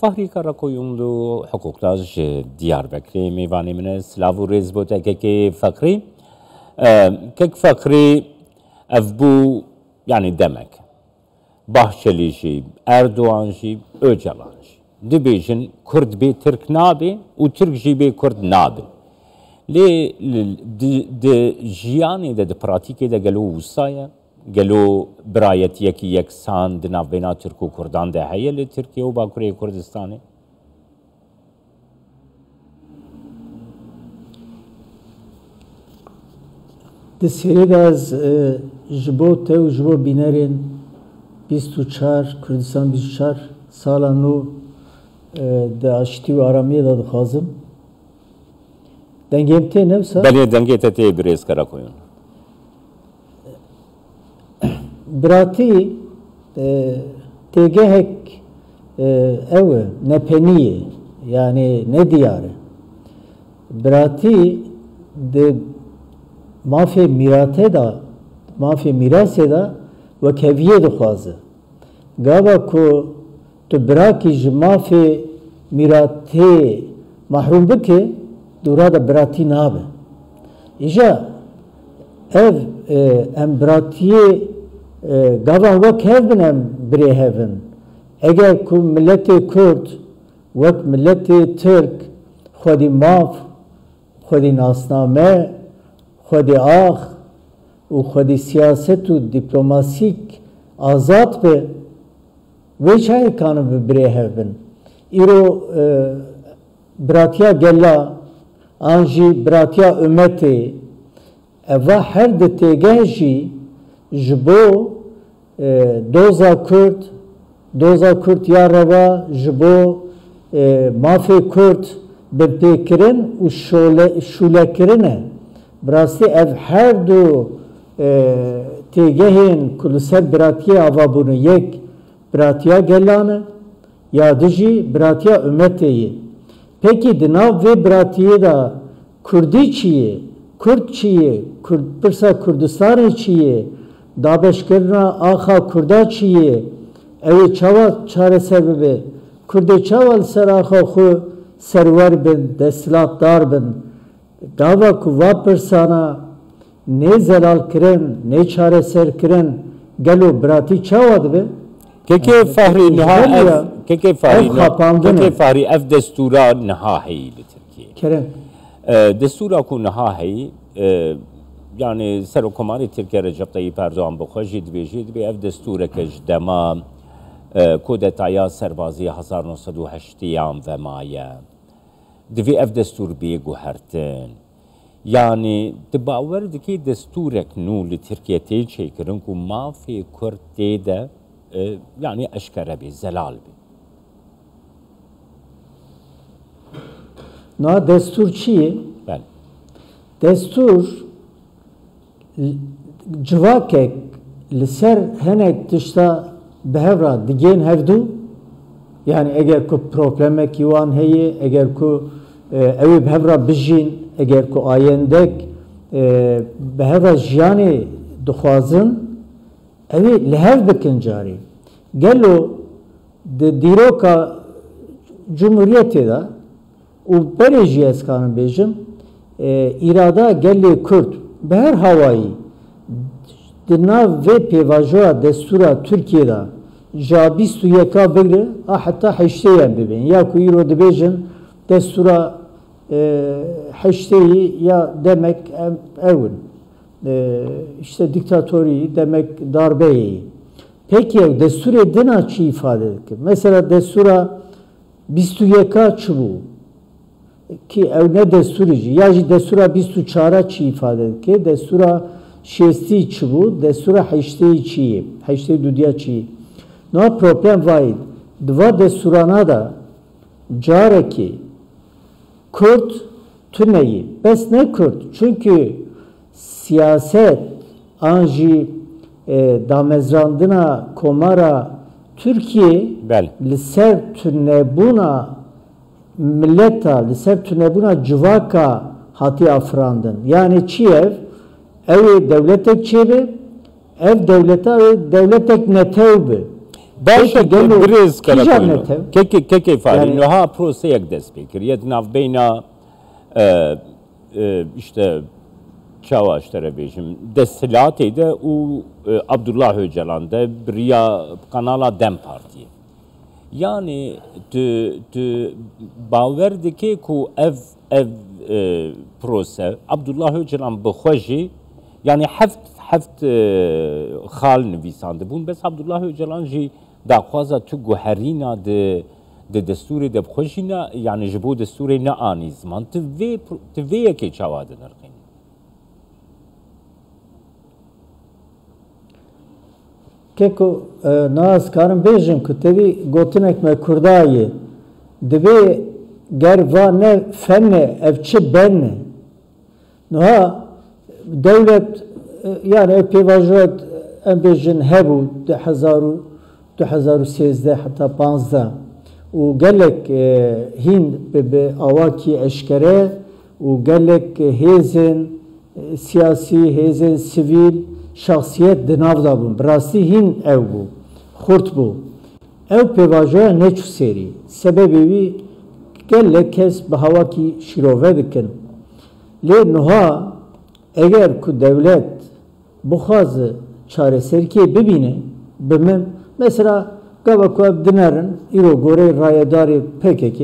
Fahri Karakoyunlu hukuktaş Diyarbakır meyvani mine Slavu Rezbotekeki Fakri kek Fakri evbu yani demek Bahçeli jî Erdoğan jî Öcalan jî dibêjin Kurd bê Türk nabe û Türk jî bê Kurd nabe lê di jiyanê de di pratikê de gelo wisa ye gelo birayetiyekî yeksan di navbêna Türk û Kurdan de heye li Tirkiye û Bakurê Kurdistanê? Di serê de ez ji bo te û ji bo bînerên 24 Kurdistan 24 sala nû di aştî û aramiyê de dixwazim. Dengêm tê newsa? Belê dengê te tê Birêz Karakoyun. Biratî têgehek ew e nepeniyê yani ne diyarı. Biratî di mafê mîratê da mafê mîrasê da wekeviyê dixwaze. Gava ku tu birakî ji mafê mîratê mahrum bike dûra da biratî nabe. Îja ev em biratiyê gavan wek hev bin em birê hevin. Eger ku milletê Kurd wek milletê Türk xwedî maf, xwedî nasname, xwedî ax û xwedî siyaset û diplomasîk azad be wê çayê kanin bi birê hev bin. Îro biratiya gela an jî biratiya ummetê eva her di têgeh jî ji bo doza Kurd ya reva ji bo mafê Kurd binpêkirin û şûlekirin e. Bi rastî ev her du têgehên ku li ser biratiyê avabûne yek biratiya gelan e ya du jî biratiya ummetê ye. Pekî di nav vê biratiyê da Kurdî çi ye, Kurd çi ye, pirsa Kurdistanê çi ye, dabeşkirina axa Kurda çi ye, ew ê çawa çareser bibe, Kurdê çawa li ser axa xwe serwer bin, desthilatdar bin. Gava ku va pirsana ne zelal kirin, ne çareser kirin, gelo biratî çawa dibe? Keke Fahri ev destûra niha heyî li Tirkiye. Kerem. Destûra ku niha heyî yani Serokkomarê Tirkiye Recep Tayyip Erdoğan bixwe jî dibêje dibe ev destûreke ji dema kûdetaya serbazî 1980 ve maye. Divê ev destûr bê guhertin. Yani di bawer dikê destûrek nû li Tirkiye tê çêkirin ku mafê Kurd tê de yani eşkere bê, zelal bê. Na destûr çi ye? Belê. Destûr civakek li ser hinek tişta bi hev re digên hevdû yani eger ku problemekî wan heye, eger ku ew ê bi hev re bijîn, eger ku ayendek bi hev re jiyanê dixwazin ew ê li hev bikin carî. Gelo di dîroka Cumhuriyetê de û berê jî ez kanim bêjim îrada gelê Kurd bi her hawayî di nav vê pêvajoya destûra Tirkiye de ja 21 bigire a heta heştêyan bibin ya ku îro dibêjin destûra heşteyî ya demek ew in işte diktatorî demek darbeyê. Peki destûrê dina çi ifade dike? Mesela destûra 21 çi bû? Ki ew ne destûrî jî ya jî destûra 24 çi ifade dike? Destûra 60 çi bû? Destûra 80 çi ye? 82 çi ye? No problem vayî. Dva destûrana da carekî Kurd tüneyî. Bes ne Kurd? Çünkü siyaset an jî damezrandina komara Türkiye li ser tünebûna milleta, li ser tünebûna civaka hatî afirandin. Yani çi ev? Ew ê dewletek çêbe, ev devleta devletek netew be. باشه بریز کرد که فعلی Yani- نها پروسه یک دست بکر یه ناف بینا işte çavaşlara bejim destilatı da o Abdullah Öcalan da Briya kanala Dem Parti. Yani tu baverdi ki ku ev prose Abdullah Öcalan bixwaji yani heft xal nivîsandı bûn bes Abdullah Öcalan jî daxwaza tu guherîna de destûrê de bixwejîna yani ji bo destûrê ne anî ziman tu vê yekê çawa dinirxîn. Keko naz karım bejim ku tevî gotinek me Kurdayê divê ger va ne fenne ev çi benne niha devlet yani ev pêvajoyek em bêjin hebû 2013 heta 15 û gelek hîn bi awakî eşkere û gelek hêzên siyasî hêzên sivîl şahsiyet di nav da bûn. Bi rastî hîn ew bû, xurt bû. Ew pêvajoya neçû serî. Sebebê wî gelek kes bi hawakî şîrove dikin. Lê niha eger ku devlet bixwaze çareseriyê bibîne bi min mesela gava ku ev dinerin îro gorê rayedarê PKK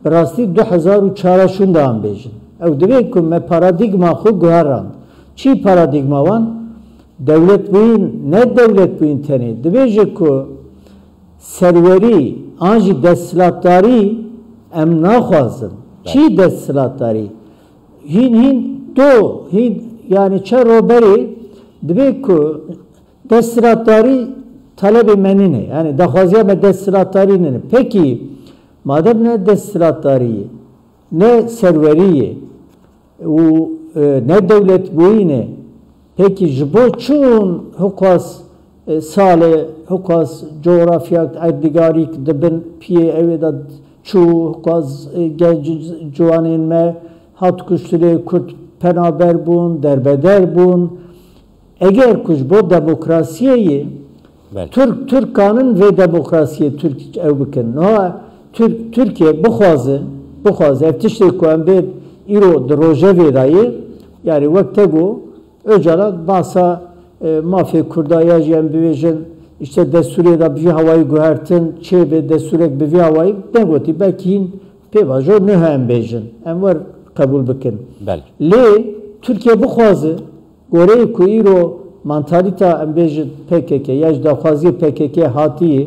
bi rastî 2004 şûn da an bêjin. Ew divê ku me paradigma xwe guheran. Çi paradigma wan? Devlet bûyîn, ne devlet bûyîn tenê. Dibêje ku serwerî an jî desthilatdarî em naxwazin. Çi desthilatdarî? Hîn yani çaroberî dibê ku desthilatdarî talebê me nîne. Yani daxwaziya me desthilatdarî nîne. Pekî madem ne desthilatdarî ne serwerî û ne devlet bûyîne peki ji bo çûn hukwas salê hukwas coğrafyak erdigarîk dibin piyê evê de çû hukwas genc ciwanên me hat kuşturê Kurd penaber bûn derbeder bûn eger ku ji bo demokrasiyeyê Türkanın ve demokrasiyê Türk ew bikin niha Türkiye bixwaze ev tiştê ku em bê îro di rojevê dayê yani wek tego Öcalan masa mafya Kurdaya jî em bibêjin işte destûrê da bivî hawayî guhertin çêbê destûrek bivî hawayî negotî belkî hîn pêvajo niha em bêjin em wer qebûl bikin. Lê Türkiye bixwaze goreyê ku îro mantalîta em bêjin PKK ya ji daxwaziyê PKK hatiyê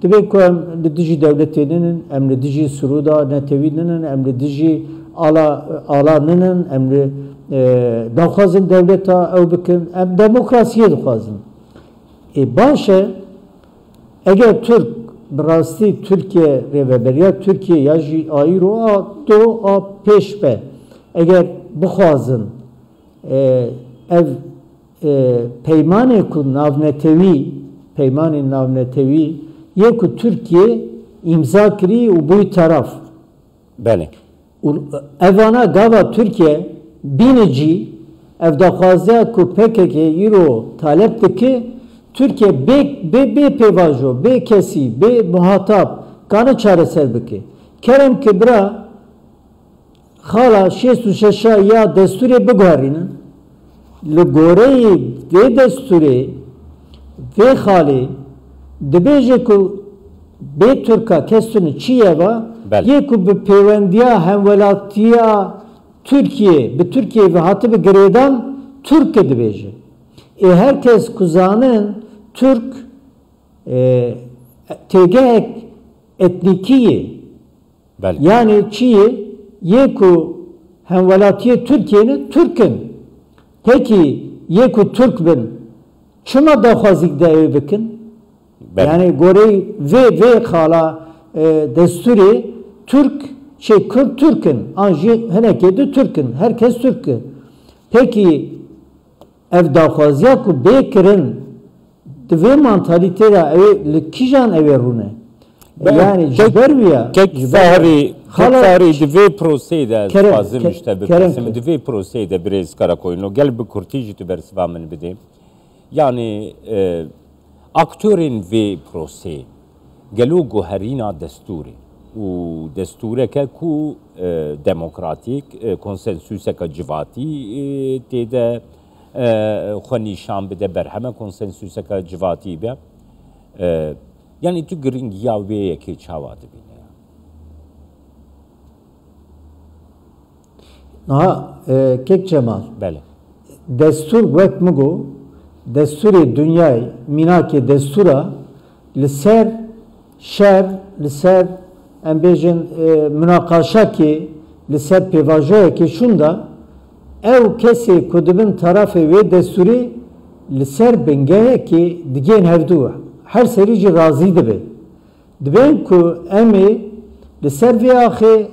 divê ku em li dijî devletê ninin em li dijî Sûrûda netewî ninin em li dijî ala ninin em li daxwazin devleta ew bikin em demokrasiyê dixwazin. Baş e eger Türk bi rastî Türkiye rêveberiya Türkiye ya jî aîro a do a pêş be eger bixwazin ev peymanê ku peymanên navnetewî yê ku Türkiye imza kirî û bûyî taraf. Evana gava Türkiye binecî ev daxwaziya ku PKK îro talep dike Türkiye bê pêvajo bê kesî bê muhatap kane çareser bike. Kerem ki bira xala 66 ya destûrê biguherînin li goreyê vê destûrê vê xalê dibêje ku bê Türka kestin çi yeva yê ku bi pêwendiya hemwelatiya Türkiye bi Türkiye ve hatı bi girêdan Türk dibêje. Herkes kuzanin Türk têgehek etnîkiyê yani çiyê yê ku hemwelatiyê Türkiye'nin Türk'ün. Peki yê ku Türk bin çima daxwazîk de ew bikin? Yani gorey vê xala destûrê Türk Kürt Türk'ün, anjî hinekê de Türk'ün, herkes Türk'ü. Peki ev daxwaziya ku bê kirin di vê mantalîtê de ew li kîjan ew ê rûne? Yani ji ber wî Xalê di vê proseyê de dixwazim işte bipisim di vê proseyê de birêz karakoyîn û gel bi Kurtî jî tu bersiva min bidê. Yani اکتورین وی پروسی گلو گوهرینا دستوری و دستوره که کو دموکراتیک کنسنسوس که جواتی تیده خونیشان بده برهمه کنسنسوس که جواتی بیا یعنی تو گرینگی آویه که چاواده بینه ها کک Cemal بله destur vek mugo desturi dünyayı minaki destura liser şer liser embejin münakaşa ki liser pivajoya ki şunda ev kesi kudubun tarafı ve desturi liser bengeye ki digen hevdu her serici razıydı be dben ku emi liser vi ahi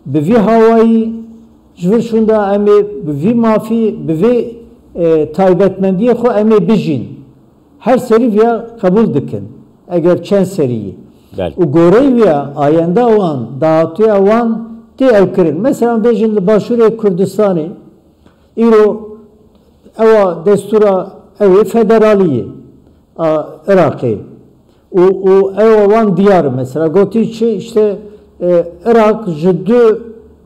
bi havayı jvir şunda emi bi mafi bi taybetmendiye xo emi bijin her seri via kabul dikin eğer çen seriyi u gore via ayenda olan dağıtıya olan te evkirin mesela bejin başure Kürdistan'ı iro eva destura evi federaliye Irak'ı o eva olan diyar mesela gotiçi işte Irak jüddü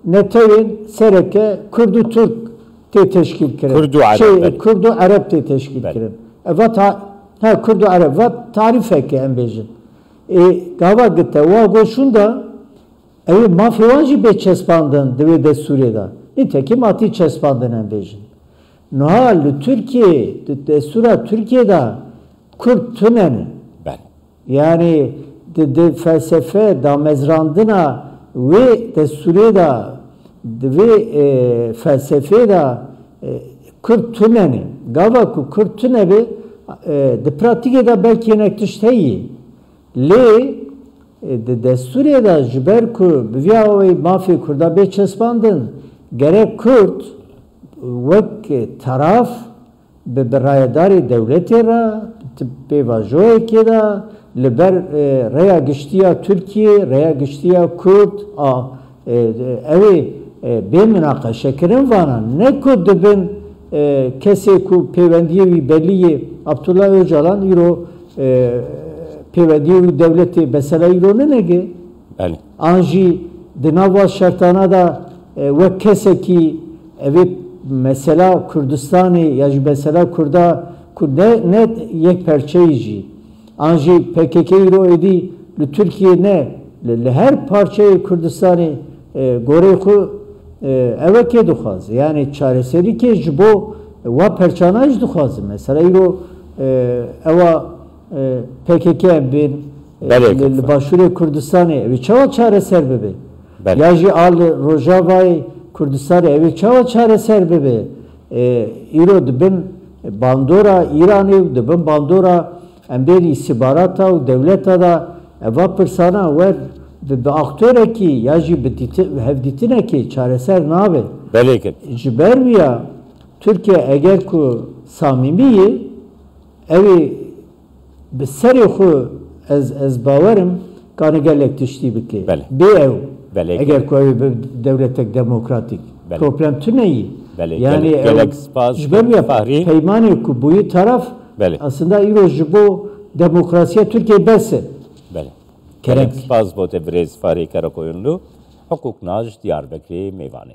netevin sereke Kürdu Türk te teşkil kirin. Kürdu Arap te teşkil kirin. Evet Kürdu Arap ve tarif eke embejin. Gava gitte o goşunda evi mafyancı be çespandın deve de Suriye'de. Nitekim ati çespandın embejin. Nohal Türkiye de Sura Türkiye'de Kürt tüneni. Yani de felsefe da mezrandına ve de Suriye'de ve felsefe da Kürt tüneni. Gava ku Kürt tüneni de pratikte da belki nektişteyi. Le de Suriye'de jiber ku biviyavayı mafi kurda be çespandın. Gerek Kürt vek taraf be berayedari devleti ra be vajoye ki da liber reya giştiya Türkiye reya giştiya Kürt evi be münakaşa kirin vana ne ku dibin kese ku pevendiyevi belliye Abdullah Öcalan iro pevendiyevi devleti mesela iro ne nege anji dinava şartana da ve kese ki evi mesela Kürdistan'ı ya mesela Kurda ne yek perçeyici anji PKK iro edi Türkiye ne her parçayı Kürdistan'ı goreku evke duhaz yani çareseri ki jibo ve perçanaj duhaz mesela iro eva PKK bin başure Kürdistan'ı evi çava çareser bebe yaji al Rojava'yı Kürdistan'ı evi çava çareser bebe iro dibin bandora İran'ı dibin bandora emberi istihbarata devleta da eva persana ver ve aktöre ki yaji hevditine ki çareser nabe jiberviya Türkiye eğer ku samimiyi evi beseri xu ez bawerim kanı gelek tiştî bike bê ew eğer ku ev devletek demokratik problem tüneyi yani jiberviya peymanê ku bûyî taraf aslında îro ji bo demokrasiya Türkiye bese Kerem Spaz bote brez fari karakoyunlu hukuk naj Diyarbakır meyvanı.